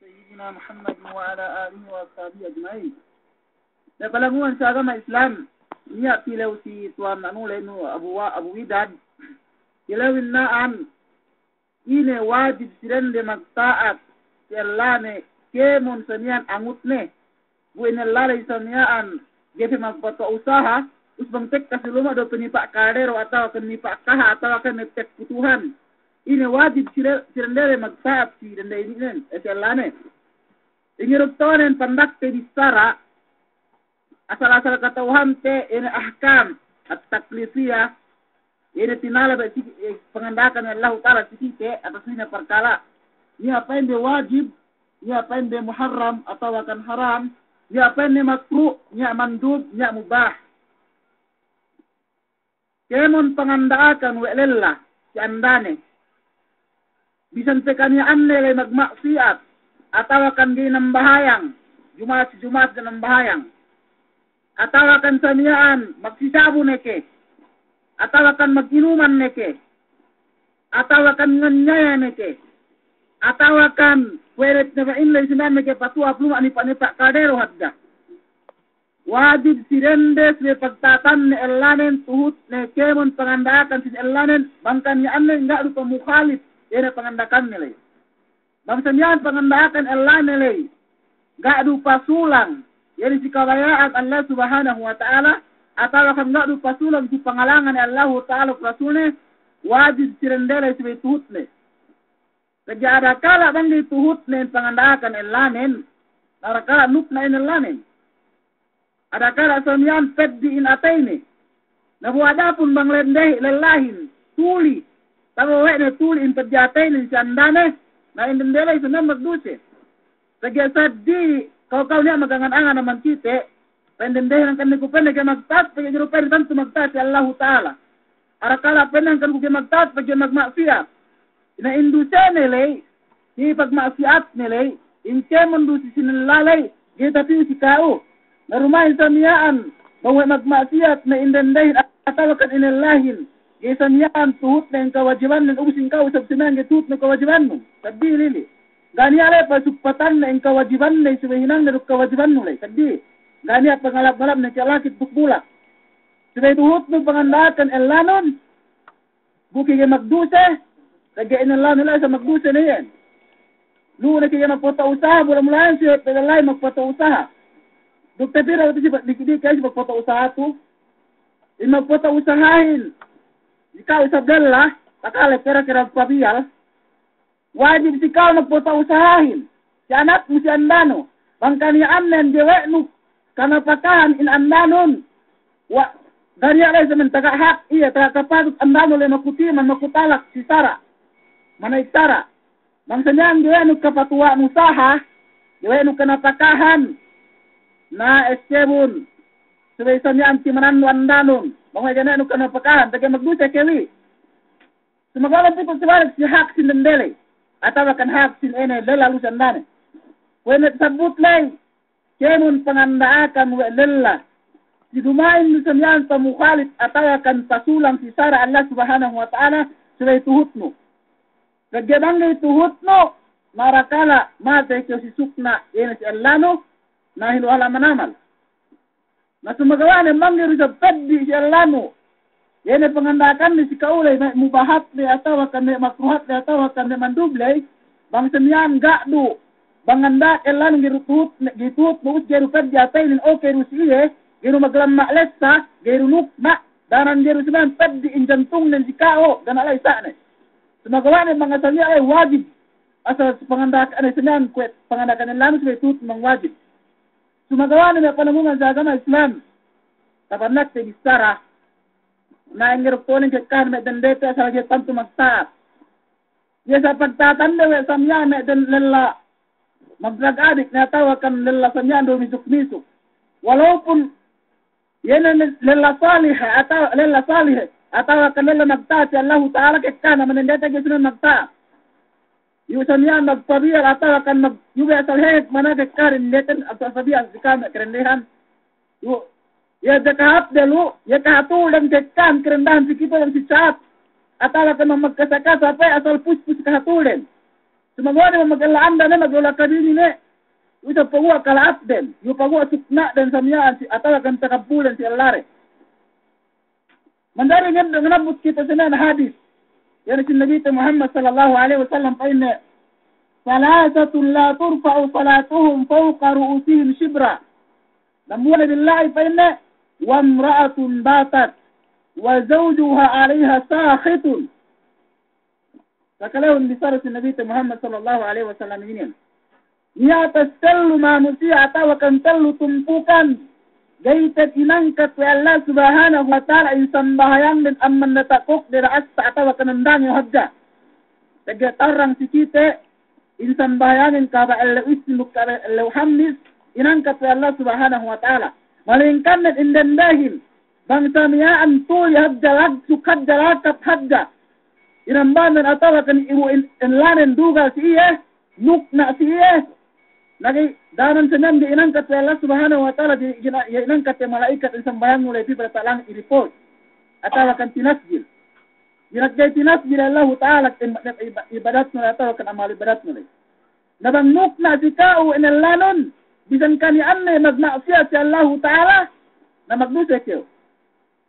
سيدنا محمد وعلى آله وصحبه أجمعين. Napalamuan sa agama Islam, niya tilaw si Tuan Anulenu Abu Widad, tilawin naan, ine wajib sirende magtaat, si Allah ne, kemon sa niyan angut ne, buin Allah sa niyaan, gepe magpatausaha, usbang tek kasi lumado penipak kadero atau penipak kaha atau akan tek putuhan. Ini wajib sirendere magtaat si dende ini nen, si Allah ne. Ingiruk tawanen pandak te disara, asal-asal katauhan te ini ahkam at taklifiyah ini tinala ba pengandakan Allah Ta'ala sikite atas ini perkara ni apa yang dia wajib, ni apa yang dia muharram atau akan haram, ni apa yang dia makruh, ni mandub, ni mubah. Kemon pengandaakan welillah si andane bisan tekanya anne lay magmaksiat atau akan di nambahayang Jumat dan nambahayang atau akan samiyaan magsisabu neke atau akan maginuman neke atau akan nganyaya neke atau akan weret na inlay sinan neke patua pluma ni panipak kadero hadda wajib sirendes me pagtatan ni elanen tuhut ne kemon pangandakan si elanen bangkan ni anne enggak lupa mukhalif ene pangandakan nilai bangsa niyan pangandakan elanen nilai enggak lupa sulang jadi si kawayaan Allah Subhanahu wa Ta'ala atau akan enggak lupa sulang si pangalangan Allah Ta'ala rasulnya wajib sirendele si tuhutne. Kerja ada kala banggi tuhutne pangandakan elanen, ada kala nukna elanen. Ada kala samian peddi in ataini. Nabu ada pun bang lendeh lelahin tuli. Tahu wek ne tuli in peddi ataini si andane na indendele sunan magduse. Kerja sadi kau niya magangan-angan naman kita, pendendehan kan ko pende kay magtat, pag jero pende tanto magtat si Allah Ta'ala. Arakala pende kan ko kay magtat, pag magmaksiat. Ina induse nilay, di pagmaksiat nilay, inke mundusi sinilalay, kita piyo si kao. Narumahin sa miyaan, bawa magmaksiat na indendehin at atawakan inilahin. Gisa miyaan tuhut na yung kawajiban ng ubusin ka, usap sinang tuhut na kawajiban mo. Sabi lili. Gani ale pasupatan na ang kawajiban na sumahinang na kawajiban mo lay. Kadi, gani ang pangalap-galap na kalakit bukbulak. Sabay tuhot mo pangandakan elanon, buki kayo magduse, kaya inalan nila sa magduse na yan. Luo na kayo magpatausaha, mula-mulahan siya, pedalay magpatausaha. Dukta pira, di kayo magpatausaha to. Magpatausahahin, ikaw isabdala, takala kira-kira pabiyal, wajib si kau magpatausahahin. Si anak mo si andano. Bangka niya annen, diwe mo, kanapakahan in andanon. Ganya lay sa mentagahak, iya, tagakapagot andano lay makutiman, makutalak si Sara. Manay Sara. Bangsa niya, diwe mo kapatuwa mo saha, diwe mo kanapakahan na eskebun. Sabay sa niya, antimanan mo andanon. Bangay ganyan mo kanapakahan, tagay magdusa kewi. Sumagalan pito si hak sinendele. Atau akan hak sin ene lelalu sandane. Wenet sabut lay, kemon pangandaakan we lella. Si dumain nusanyan pamukhalit atau akan pasulang si Sara Allah Subhanahu wa Ta'ala sila'y tuhut mo. Kagyabangay tuhut mo, marakala matay ko si sukna ene si Allano na hinuhala manamal. Na sumagawa ni manggir sa peddi si Allano. Yan ang pangandakan ni si kaulay, may mubahat ni atawa kan may makruhat ni atawa kan may mandublay, bang samiyan gado, banganda elan girutut nuut geru kad jatay nin okay rusiye, geru maglamma lessa, geru nukma, danan geru siman ped di injantung nin si kao, gana alay sa ne. Sumagawa ni mga samiya ay wajib, asa pangandakan ni samiyan kwet, pangandakan ni lanos may tut mang wajib. Sumagawa ni may panamungan sa agama Islam, tapanak sa Bisara, na ingirok toning kekah me den dete asal ge tantu magtaat. Ya sa pagtatanda we samya me den lella magdrag-adik na tawakan lella samya do misuk-misuk. Walaupun yan lella salih atau akan lella magtaat si Allah Ta'ala kekah na manendete ge sunan magtaat. Yu samya magpabiyal atau akan yuwe asal hek mana kekah rendeten asal pabiyal sikam kerendehan. Yu ya jakahat dulu, ya kahatu dan jekan kerendahan si kita dan si saat. Atau akan magkasaka sampai asal pus-pus kahatulen. Sumangwani magala anda na magula kadini ne. Usa pagwa kalaat den. Yu pagwa sukna den samyaan si atawa kan takabulan si alare. Mandari nganabut kita sinan hadis. Yan si Nabi Muhammad sallallahu alaihi wasallam pa inne. Salasatun la turfa'u salatuhum fawqa ru'usihim shibra. Namuana billahi fa inne. Wa imra'atun batat. Wa zawjuha 'alayha sakhitun. Sakalahun bisara si Nabi Muhammad sallallahu alaihi wasallam ini. Niya tastallu manusia atawa kan tallu tumpukan. Gaitat inangkat wa Allah subhanahu wa ta'ala insambahayan din amman natakok dira asta atawa kanandang yung hadga. Tagatarang si kite insambahayanin ka ba Allah ismuk ka ba Allah hamnis inangkat wa Allah subhanahu wa ta'ala. Malingkan na indandahin bangsa miyaan to yahadgalag sukad dalakat hadga. Inambanan atawa kan imu inlanen duga si iya nuk na si iya. Lagi danan senang diinangkat oleh Allah Subhanahu wa taala diinangkat oleh malaikat yang sembahyang mulai pada talang iripol atau akan tinasjil. Dinagay tinasjil Allah taala ibadat mulai atau akan amal ibadat mulai. Nabangmuk na sikao inalanon bisan kani anne magmaksiyat si Allah taala na magdusa kayo.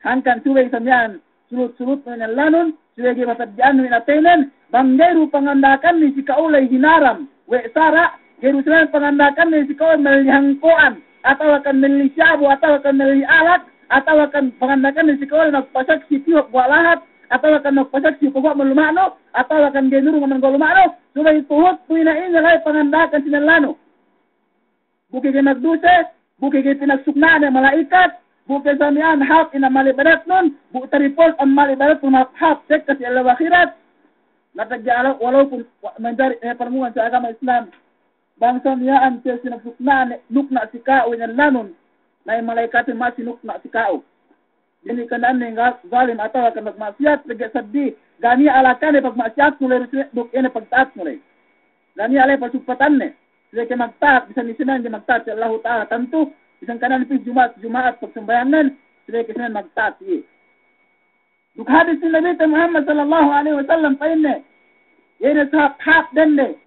Hangkan suway samyan surut-surut mo inalanon suway matadyan mo inatenen banggeru pangandakan ni sikao lay hinaram we sara Jerusalem pengandakan ni sikau melihangkoan atau akan melisyabu atau akan melialat atau akan pengandakan ni sikau nagpasak si pihak buat lahat atau akan nagpasak si pihak melumano atau akan genuru ngaman golumano sudah ituhot puinain nilai pengandakan sinalano buki genagduse buki gepinagsuknaan ng malaikat buki samian hap ina malibadat nun buki taripol ang malibadat nun hap sek kasi alaw akhirat natagya walaupun mencari pertemuan sa agama Islam bangsa niyaan siya sinagsuknaan nukna si kao ng lanon na yung malaikat masih nukna si kao. Jadi kanaan nga zalim atau akan magmasyat lagi sabdi gani alakan pagmasyat mulai duk ene pagtaat mulai. Gani alay pasupatan ne. Sila kay magtaat bisan isinan di magtaat si Allah Taala tentu bisan kanan pi Jumaat pagsembayangan sila kay sinan magtaat si. Duk hadis ni Nabi Muhammad sallallahu alaihi wasallam pa inne. Yan sa hap dende.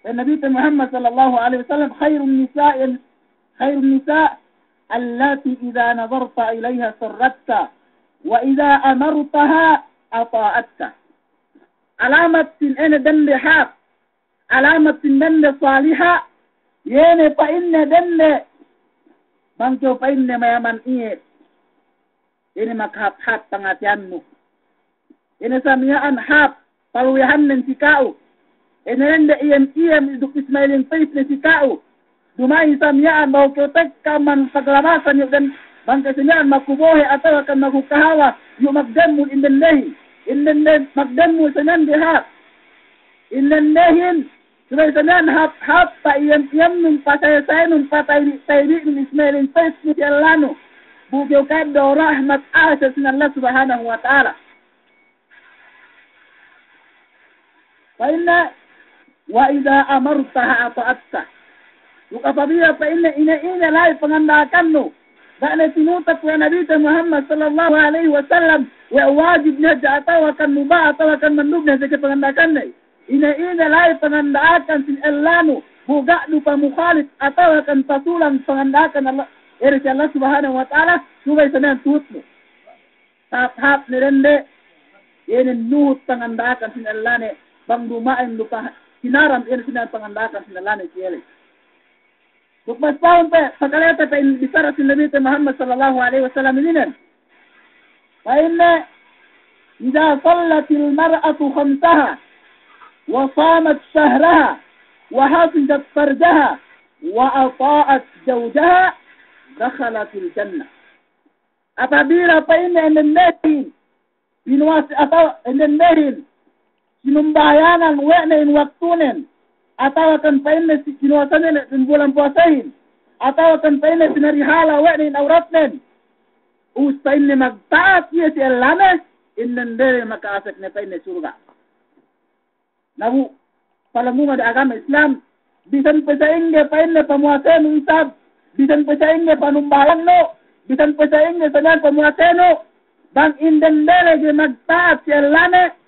النبي محمد صلى الله عليه وسلم خير النساء التي إذا نظرت إليها سرتك وإذا أمرتها أطاعتك علامة إن دند حق علامة دند صالحة يعني فإن دند بانكو فإن ما يمن إيه ini maghap-hap pangatianmu ini samiaan hap paluyahan ng sikao Inenda iyam iduk Ismailin face na si Kao. Dumay samyaan mau protek ka man paglamasan yung dan bangkasinyan makubohe atau akan makukahawa yung magdanmul indendehin. Indenden magdanmul sanan diha. Indendehin subay sanan hap pa iyam nung pasay nung patay nung Ismailin face ni Allano. Bugyaw kaddo rahmat asa sin Allah subhanahu wa ta'ala. Paina wa idza amartaha ata'atta ukapabila fa inna la pangandakan no dana tinutat wa Nabi Muhammad sallallahu alaihi wasallam wa wajib na atau akan mubah atau akan mandub na sa pangandakan ni ina la pangandakan sin Allano buga lupa mukhalif atau akan pasulang pangandakan Allah Allah subhanahu wa ta'ala subay sanan tutmo hap ni rende yen nuhut pangandakan sin Allane bang dumain lupa Hinaram ini sinan pangandakan sinalani siyele. Bukmas paun pe pakaleta pa bisara sin Nabi Muhammad sallallahu alaihi wasallam inin. Fa inna idza sallatil mar'atu khamsaha wa samat shahraha wa hafizat farjaha wa ata'at zawjaha dakhalatil jannah. Apabila pa inna indendehin binuwas atau indendehin sinumbahayanan wena in waktunen atau akan painna sinuasanen in bulan puasahin atau akan painna sinarihala wena in auratnen usta inne magtaat iya si Allana innendere makaasak na painna surga nabu palamuma da agama Islam bisan pesaingge painna pamuasen usab bisan pesaingge panumbalang no bisan pesaingge sanan pamuasen no bang indendere ge magtaat si Allana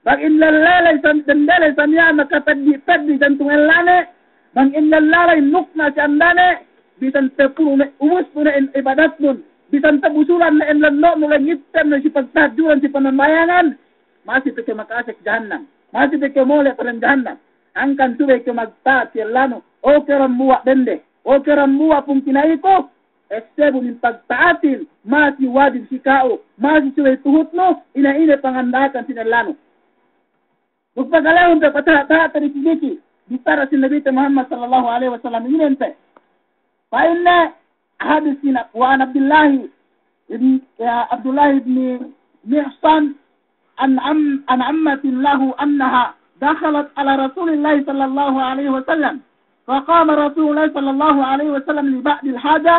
Bang inlallalay sandalay samya makapadi jantung elane. Bang inlallalay nukna si andane. Bisan tepuro na umus po na ibadat nun. Bisan tabusulan na enlanlo no langitan na si pagtajuran si panamayangan. Masih ke makasik jahannam. Masih ke mole parang jahannam. Angkan suwe ke magtaat si elano. O keram muwa dende. O keram muwa pung kinai ko. Estebu nin pagtaatin. Masih wajib si kao. Masih suwe tuhut no. Ina pangandakan si elano. Magpagalahon pa patata ni Sidiki. Bitara si Nabi Muhammad sallallahu alaihi wasallam inente. Painna hadis sina wa an Abdullah ibn Mihsan an ammatin lahu annaha dakhalat ala Rasulillah sallallahu alaihi wasallam. فقام رسول الله صلى الله عليه وسلم لبعض الحاجة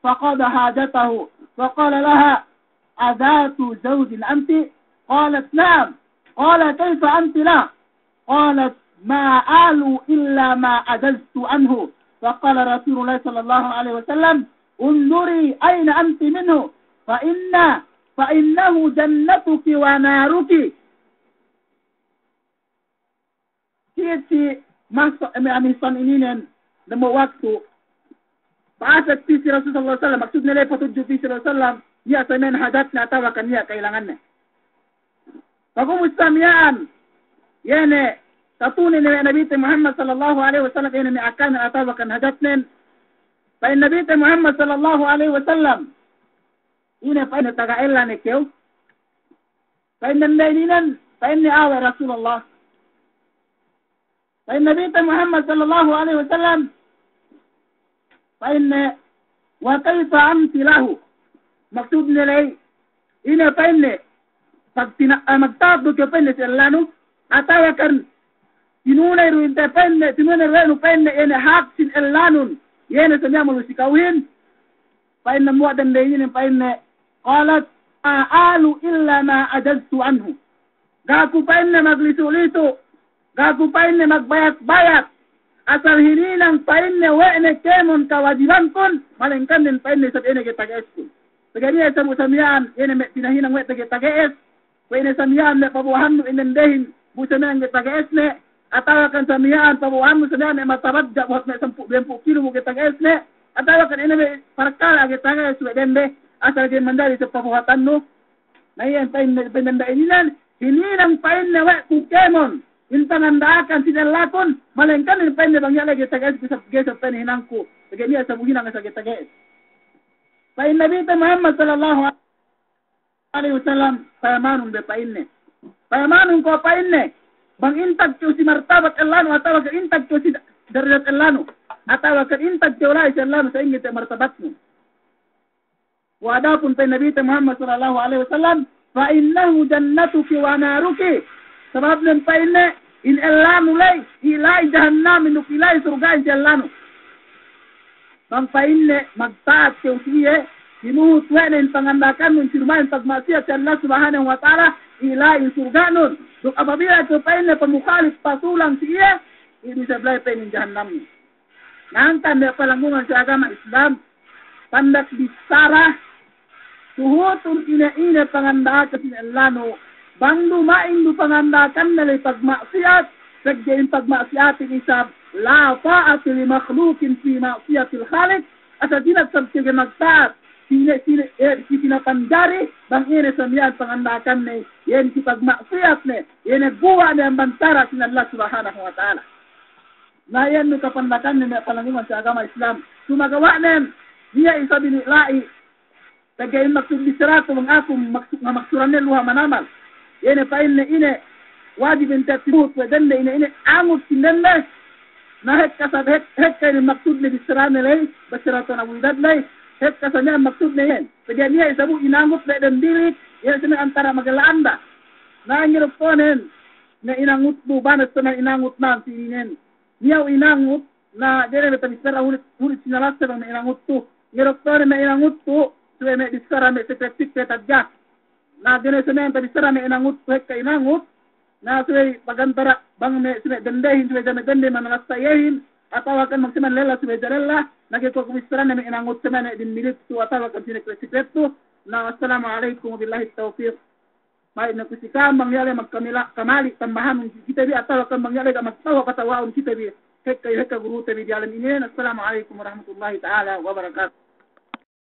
فقضى حاجته فقال لها أذات زوج أنت؟ قالت نعم. قال كيف أنت لا؟ قالت ما آل إلا ما عجزت عنه. فقال رسول الله صلى الله عليه وسلم انظري أين أنت منه فإنه جنتك ونارك. Si Mihsan ini nemu waktu paasat si Rasulullah SAW maksudnya lay patuju si Rasulullah ya samen hadatnya atawakan ya kailangannya. Pagumusamiyaan yene tatuni ni Nabi Muhammad sallallahu alaihi wasallam yene akan atawakan hadatnen. Pa Nabi Muhammad sallallahu alaihi wasallam ina pa taga ella ne keu. Pa nandaininan pa ni awa Rasulullah. Pa Nabi Muhammad sallallahu alaihi wasallam pa wa kaifa amti lahu. Maksud nilay ina pa pag magtabdo ka penne si Allano, atawakan tinunay rin te penne, tinunay rin penne, ene hak sin Allanon, yene sa niya mo sikawin, paenne mo adan dayin, paenne, qalat, aalu illa ma ajaztu anhu. Gaku paenne maglisuliso, gaku paenne magbayat-bayat, asal hininang paenne wene kemon kawajiban kun, malingkan din paenne sa ene kitag-es kun. Pagkaniya sa musamiyaan, ene pinahinang wet kitag-es, pwede samiyaan na pabuhan mo inendehin busa na ang kitag-es ne atawakan samiyaan pabuhan mo samiyaan na matabadja buhat na 10 kilo mo kitag-es ne atawakan ina may parkala kitag-es wedende asal din mandali sa pabuhatan no na yan pinandaininan hininang pain na wet kukemon intanandaakan sinalakon malengkan in pain na bangyala kitag-es sa paghinang ko kaya sa buhinang sa kitag-es pain Nabi Muhammad sallallahu alaihi wasallam payamanun be painne payamanun ko painne bang intag ko si martabat Allano atawa ka intag ko si darajat Allano atawa ka intag ko ulai si Allano sa ingit martabat mo wa adapun pa Nabi Muhammad sallallahu alaihi wasallam fa innahu jannatuki wa naruki sabab ng painne in Allano lay ilay jahannam inukilay surga si Allano bang painne magtaat ko siya Sinuhut wenen pangandakan nun sirmain pagmaksiat sa Allah subhanahu wa ta'ala ilain surga nun. So apabila kepain na pamukhalif pasulang siya, ini sablay pa in jahannam. Nangkan na palanggungan sa agama Islam, pandak bisara, suhutun ina pangandakan sa Allah no, bang lumain do pangandakan na lay pagmaksiat, sagyain pagmaksiatin isab, la ta'at li makhlukin fi maksiatil khalik, at sa dinagsagsige magtaat, si pinapandari bang ine samiyad pangandakan ne yen si pagmaksiyat ne yen buwa ne bantara sin Allah subhanahu wa ta'ala na yan no kapandakan ne palanguman sa agama Islam sumagawa nem niya isa binilai tagayin maksud bisrato ng akum maksuran ne luha manamal yen pa ine wajib intatibut wedan ne ine angus sinenne na het kasabet het kay maksud ne bisran ne lay basirato na widad lay het kasanya maksud na yan. Kaya niya isabu inangot na dandilit, yan sila antara magalaanda. Na ang po na inangot mo, banat sa na inangot na ang sininen. Niya inangot na dere na tabisara ulit sinalasa na inangot to. Ngirok po na inangot to, so may disara may sekret adya. Na dere sa na tabisara may inangot to, ka inangot, na suway pagantara, bang may dandahin, suway danday manalastayahin, atawakan magsiman lela suway darela, nagkikumistaran namin inangot sa mga din milit to atawakan sinekret-sekreto na assalamu alaikum wa billahi tawfiq. Baik na kusikam mangyari kamali tambahan kita bi atau kan mangyari magtawa patawaon kita bi hekka guru tabi di alam ini. Assalamualaikum warahmatullahi taala wabarakatuh.